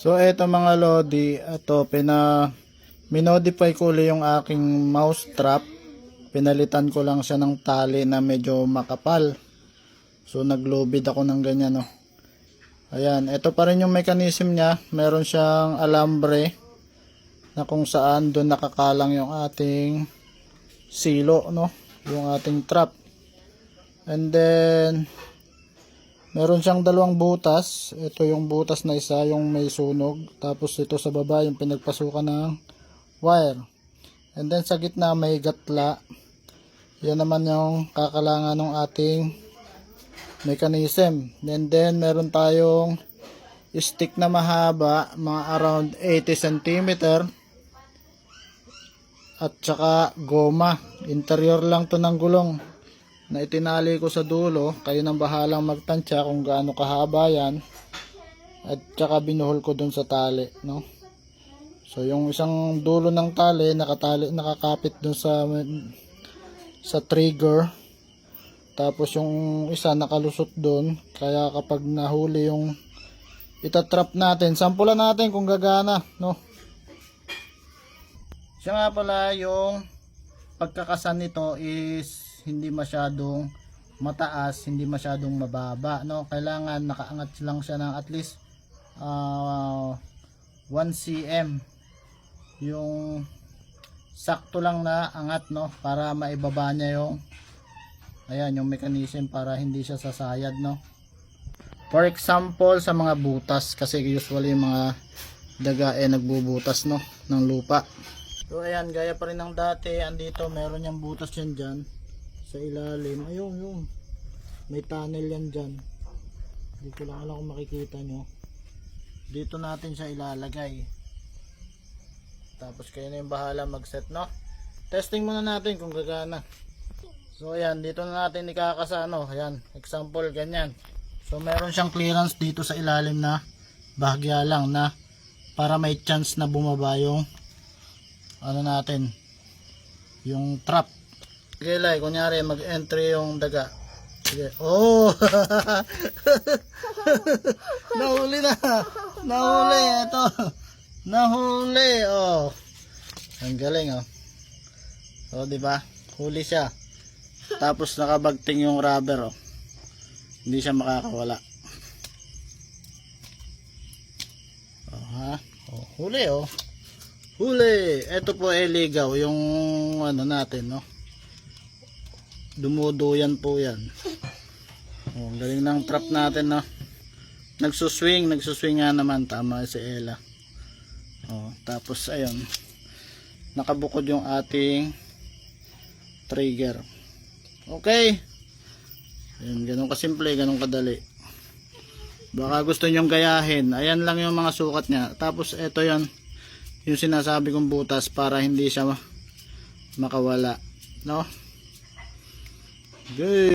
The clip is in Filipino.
So eto mga lodi, ito minodify ko ulit yung aking mouse trap. Pinalitan ko lang siya ng tali na medyo makapal. So naglubid ako ng ganyan, no. Ayan, ito pa rin yung mechanism niya. Meron siyang alambre na kung saan doon nakakalang yung ating silo, no, yung ating trap. And then meron siyang dalawang butas. Ito yung butas na isa, yung may sunog. Tapos ito sa baba yung pinagpasukan ng wire. And then sa gitna may gatla. Yan naman yung kakalangan ng ating mechanism. And then meron tayong stick na mahaba, mga around 80 cm. At saka goma. Interior lang to ng gulong na itinali ko sa dulo. Kayo nang bahalang magtansya kung gaano kahaba yan. At saka binuhol ko dun sa tali, no. So yung isang dulo ng tali nakakapit dun sa trigger. Tapos yung isa nakalusot dun. Kaya kapag nahuli yung itatrap natin, sampulan natin kung gagana, no. Siya nga pala, yung pagkakasan nito is hindi masyadong mataas, hindi masyadong mababa, no. Kailangan nakaangat lang siya ng at least 1 cm, yung sakto lang na angat, no, para maibaba niya yung yung mechanism, para hindi siya sasayad, no. For example sa mga butas, kasi usually yung mga daga nagbubutas, no, ng lupa. So ayan, gaya pa rin ng dati, andito meron yung butas yan dyan sa ilalim. Ayun, yung may tunnel yan dyan. Hindi ko lang alam kung makikita nyo. Dito natin siya ilalagay. Tapos kayo na yung bahala mag-set, no. Testing muna natin kung gagana. So ayan, dito na natin ikakasa, no. Ayan, example ganyan. So meron siyang clearance dito sa ilalim na bahagya lang, na para may chance na bumaba yung natin, yung trap. Sige, like, kunyari mag-entry yung daga. Sige. Oh! Nahuli na. Nahuli ito. Nahuli. Oh. Ang galing, oh. Oh, di ba? Huli siya. Tapos nakabagting yung rubber, oh. Hindi siya makakawala. Oh, ha? Oh, huli, oh. Huli. Ito po ay ligaw yung natin, no. Dumuduyan po yan. Oh, galing ng trap natin, no. Nagsuswing nga naman, tama si Ella. Oh, tapos ayun, nakabukod yung ating trigger. Okay. Ayun, ganun kasimple, ganun kadali. Baka gusto nyong gayahin. Ayan lang yung mga sukat niya. Tapos ito yan, yung sinasabi kong butas, para hindi siya makawala, no. Okay.